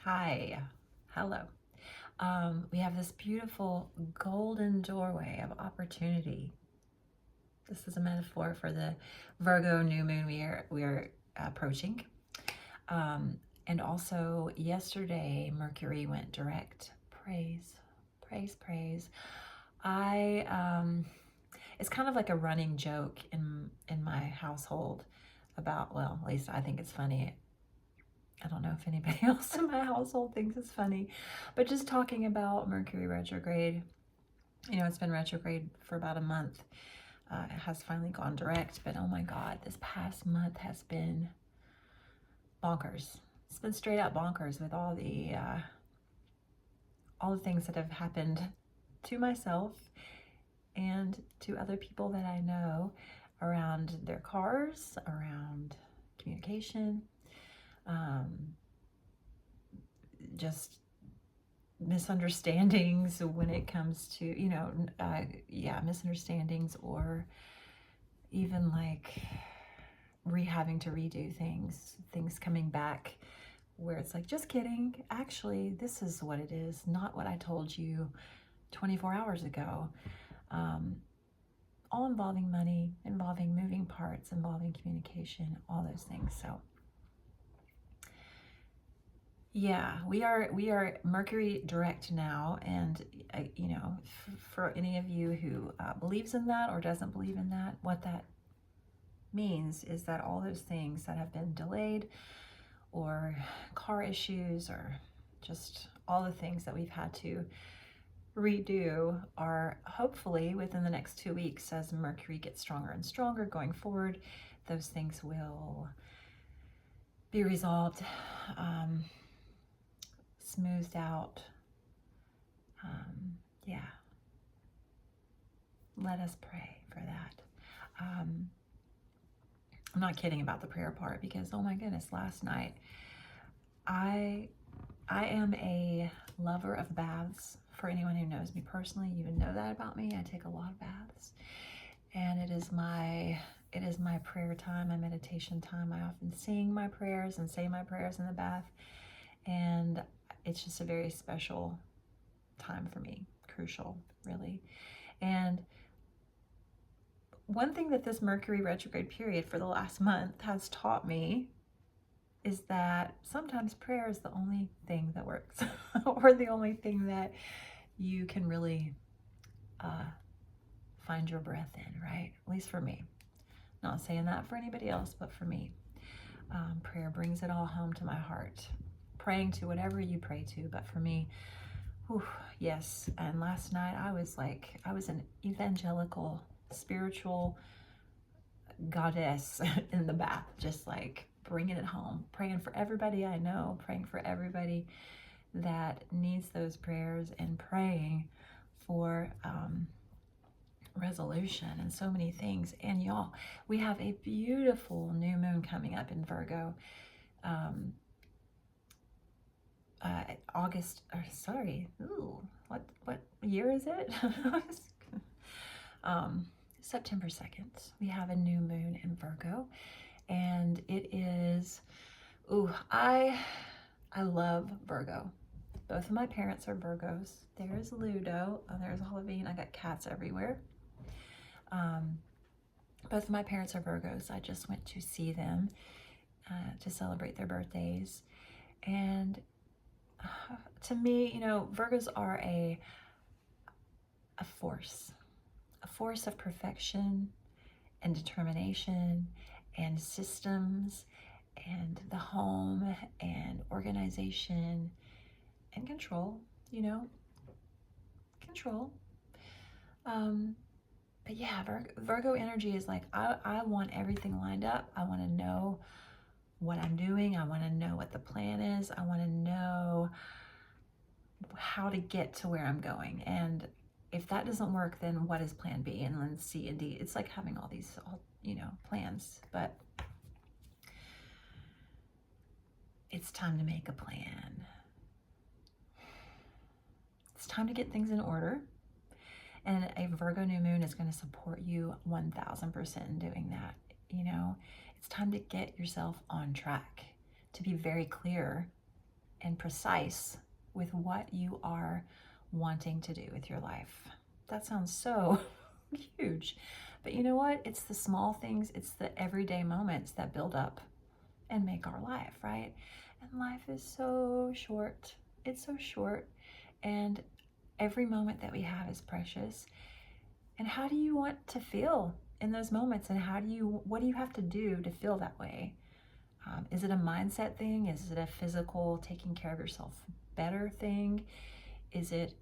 Hi, hello. We have this beautiful golden doorway of opportunity. This is a metaphor for the Virgo new moon we are approaching. Um, and also yesterday, Mercury went direct. Praise, praise, praise. I it's kind of like a running joke in my household about, well, at least I think it's funny. I don't know if anybody else in my household thinks it's funny, but just talking about Mercury retrograde, it's been retrograde for about a month. It has finally gone direct, but oh my God, this past month has been bonkers. It's been straight out bonkers with all the things that have happened to myself and to other people that I know around their cars, around communication, just misunderstandings when it comes to, misunderstandings, or even like having to redo things coming back where it's like, just kidding. Actually, this is what it is, not what I told you 24 hours ago. All involving money, involving moving parts, involving communication, all those things. So yeah, we are Mercury direct now, and for any of you who believes in that or doesn't believe in that, what that means is that all those things that have been delayed, or car issues, or just all the things that we've had to redo, are hopefully within the next 2 weeks, as Mercury gets stronger and stronger going forward, those things will be resolved, smoothed out. Yeah, let us pray for that. I'm not kidding about the prayer part, because oh my goodness, last night I am a lover of baths. For anyone who knows me personally, you would know that about me. I take a lot of baths, and it is my prayer time, my meditation time. I often sing my prayers and say my prayers in the bath, and it's just a very special time for me, crucial, really. And one thing that this Mercury retrograde period for the last month has taught me is that sometimes prayer is the only thing that works, or the only thing that you can really find your breath in, right? At least for me. Not saying that for anybody else, but for me. Prayer brings it all home to my heart. Praying to whatever you pray to, but for me, whew, yes. And last night I was an evangelical, spiritual goddess in the bath, just like bringing it home, praying for everybody I know, praying for everybody that needs those prayers, and praying for resolution and so many things. And y'all, we have a beautiful new moon coming up in Virgo. August, or sorry, what year is it? September 2nd, we have a new moon in Virgo, and it is, I love Virgo. Both of my parents are Virgos. There's Ludo, there's Olivine. I got cats everywhere. Both of my parents are Virgos. I just went to see them to celebrate their birthdays, and to me, Virgos are a force of perfection and determination and systems and the home and organization and control, control. But yeah, Virgo energy is like, I want everything lined up. I want to know what I'm doing. I want to know what the plan is. I want to know how to get to where I'm going. And if that doesn't work, then what is plan B? And then C and D. It's like having all these, plans. But it's time to make a plan. It's time to get things in order. And a Virgo new moon is going to support you 1000% in doing that. It's time to get yourself on track, to be very clear and precise with what you are wanting to do with your life. That sounds so huge, but you know what? It's the small things, it's the everyday moments that build up and make our life, right? And life is so short. It's so short, and every moment that we have is precious. And how do you want to feel in those moments? And what do you have to do to feel that way? Is it a mindset thing? Is it a physical, taking care of yourself better thing? Is it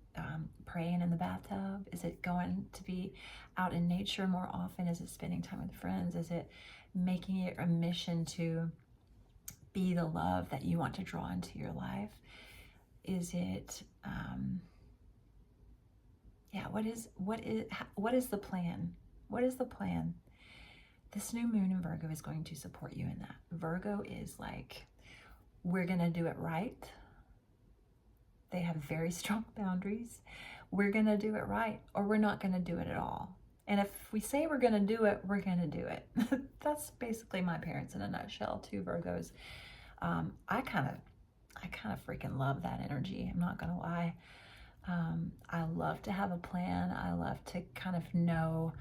praying in the bathtub? Is it going to be out in nature more often? Is it spending time with friends? Is it making it a mission to be the love that you want to draw into your life? Is it, what is the plan? What is the plan? This new moon in Virgo is going to support you in that. Virgo is like, we're going to do it right. They have very strong boundaries. We're going to do it right, or we're not going to do it at all. And if we say we're going to do it, we're going to do it. That's basically my parents in a nutshell, two Virgos. I kind of freaking love that energy. I'm not going to lie. I love to have a plan. I love to kind of know.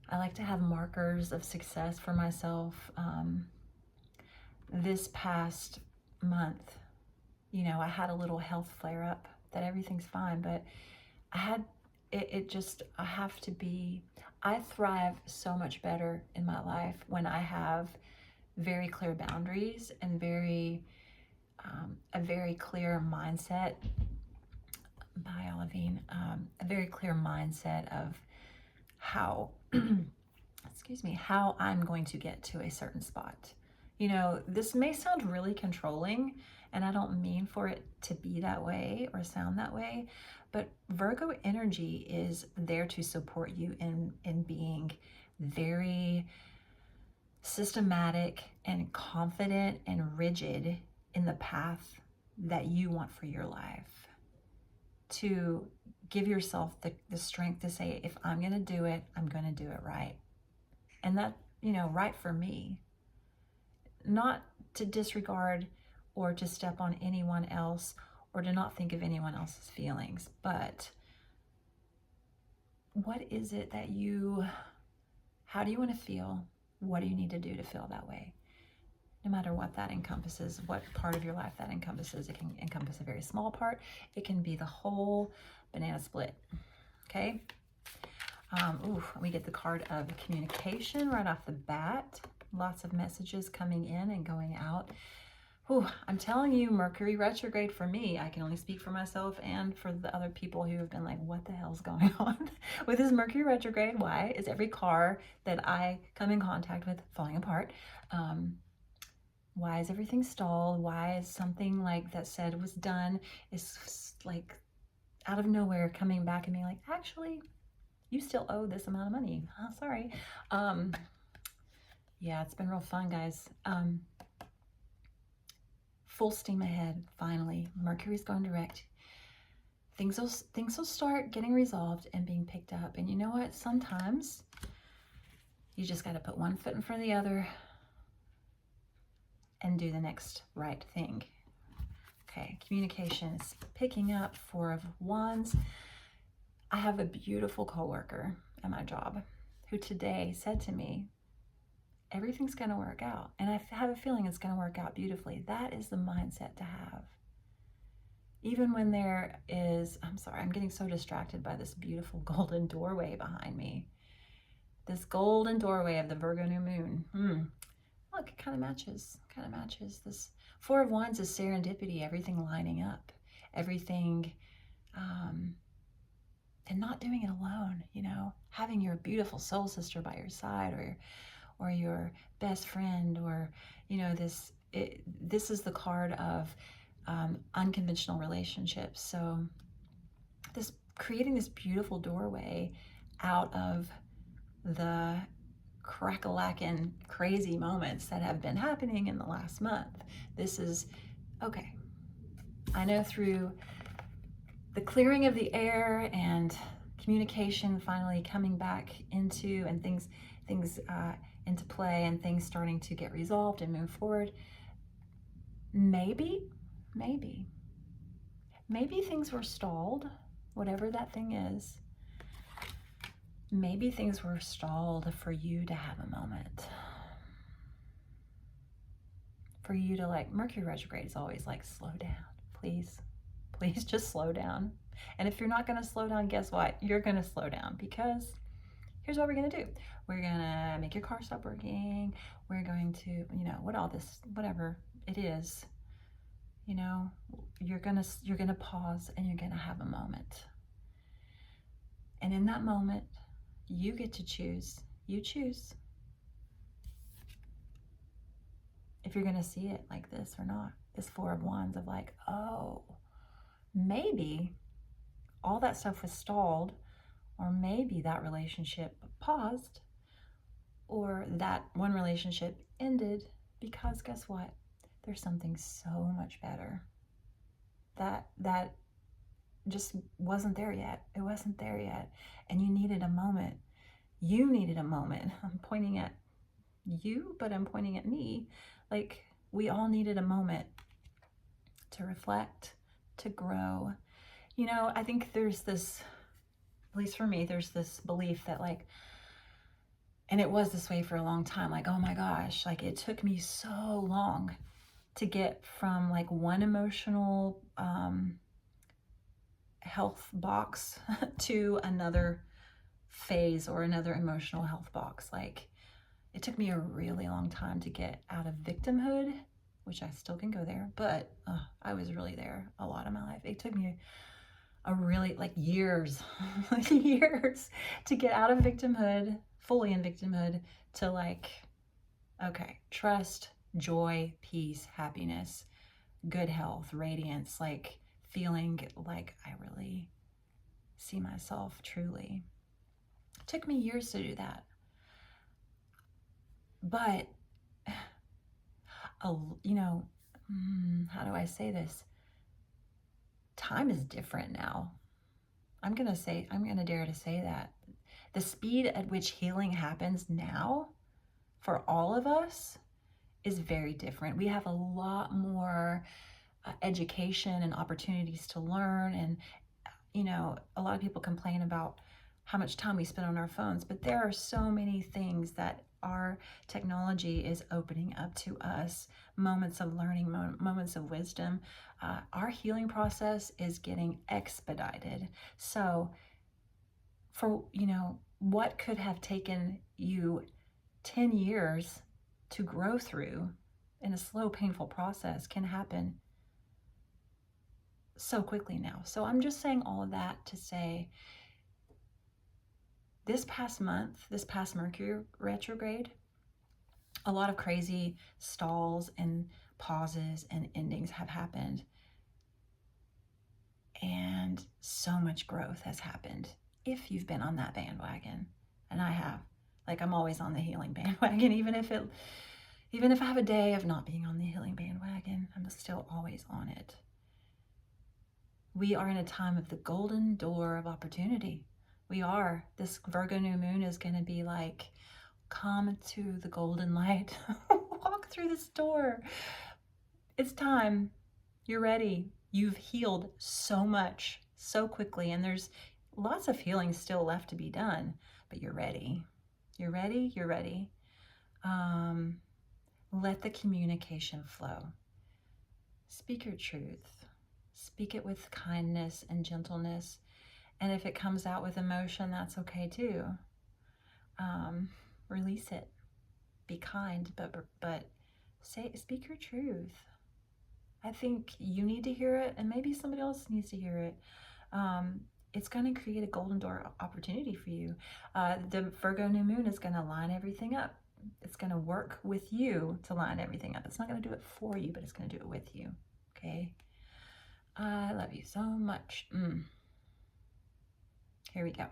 I like to have markers of success for myself. This past month, I had a little health flare up that everything's fine, but I had I thrive so much better in my life when I have very clear boundaries and a very clear mindset. Bye, Olivine. A very clear mindset of how, how I'm going to get to a certain spot. This may sound really controlling, and I don't mean for it to be that way or sound that way, but Virgo energy is there to support you in being very systematic and confident and rigid in the path that you want for your life. To give yourself the strength to say, if I'm going to do it, I'm going to do it right. And that, right for me. Not to disregard or to step on anyone else or to not think of anyone else's feelings, but what is it how do you want to feel? What do you need to do to feel that way? No matter what that encompasses, what part of your life that encompasses. It can encompass a very small part. It can be the whole banana split, okay? We get the card of communication right off the bat. Lots of messages coming in and going out. I'm telling you, Mercury retrograde for me, I can only speak for myself and for the other people who have been like, what the hell's going on with this Mercury retrograde? Why is every car that I come in contact with falling apart? Why is everything stalled? Why is something like that said was done is like out of nowhere coming back at me like, actually, you still owe this amount of money. Sorry. Yeah, it's been real fun, guys. Full steam ahead, finally. Mercury's going direct. Things will start getting resolved and being picked up. And you know what? Sometimes you just got to put one foot in front of the other and do the next right thing. Okay, communication is picking up. 4 of Wands. I have a beautiful coworker at my job who today said to me, everything's going to work out. And I have a feeling it's going to work out beautifully. That is the mindset to have. Even when there is, I'm getting so distracted by this beautiful golden doorway behind me. This golden doorway of the Virgo New Moon. Look, it kind of matches. This 4 of Wands is serendipity, everything lining up, everything, and not doing it alone, having your beautiful soul sister by your side, or your best friend, or this is the card of unconventional relationships. So creating this beautiful doorway out of the crack-a-lackin' crazy moments that have been happening in the last month. This is okay. I know through the clearing of the air and communication finally coming back into and things into play and things starting to get resolved and move forward, maybe Maybe. Maybe things were stalled, whatever that thing is. Maybe things were stalled for you to have a moment. For you to, like, Mercury retrograde is always like, slow down, please. Please just slow down. And if you're not going to slow down, guess what? You're going to slow down, because here's what we're going to do. We're going to make your car stop working. We're going to, you know, whatever it is, you know, you're going to pause and you're going to have a moment. And in that moment, you get to choose. You choose if you're going to see it like this or not. This Four of Wands of like, oh, maybe all that stuff was stalled, or maybe that relationship paused, or that one relationship ended because guess what? There's something so much better that just wasn't there yet. It wasn't there yet. And you needed a moment. You needed a moment. I'm pointing at you, but I'm pointing at me. Like, we all needed a moment to reflect, to grow. You know, I think there's this, at least for me, there's this belief that, like, and it was this way for a long time, like, oh my gosh, like, it took me so long to get from like one emotional health box to another phase or another emotional health box. Like, it took me a really long time to get out of victimhood, which I still can go there, but I was really there a lot of my life. It took me a really, like, years, years to get out of victimhood, fully in victimhood, to like, okay, trust, joy, peace, happiness, good health, radiance, like feeling like I really see myself truly. It took me years to do that. But, you know, how do I say this? Time is different now. I'm going to dare to say that. The speed at which healing happens now for all of us is very different. We have a lot more education and opportunities to learn. And, you know, a lot of people complain about how much time we spend on our phones, but there are so many things that our technology is opening up to us, moments of learning, moments of wisdom. Our healing process is getting expedited. So for, you know, what could have taken you 10 years to grow through in a slow, painful process can happen so quickly now. So I'm just saying all of that to say, this past month, this past Mercury retrograde, a lot of crazy stalls and pauses and endings have happened. And so much growth has happened if you've been on that bandwagon. And I have. Like, I'm always on the healing bandwagon, even if I have a day of not being on the healing bandwagon, I'm still always on it. We are in a time of the golden door of opportunity. We are. This Virgo new moon is going to be like, come to the golden light. Walk through this door. It's time. You're ready. You've healed so much, so quickly, and there's lots of healing still left to be done, but you're ready. You're ready. You're ready. Let the communication flow. Speak your truth. Speak it with kindness and gentleness. And if it comes out with emotion, that's okay too. Release it. Be kind, but speak your truth. I think you need to hear it, and maybe somebody else needs to hear it. It's going to create a golden door opportunity for you. The Virgo new moon is going to line everything up. It's going to work with you to line everything up. It's not going to do it for you, but it's going to do it with you. Okay? I love you so much. Here we go.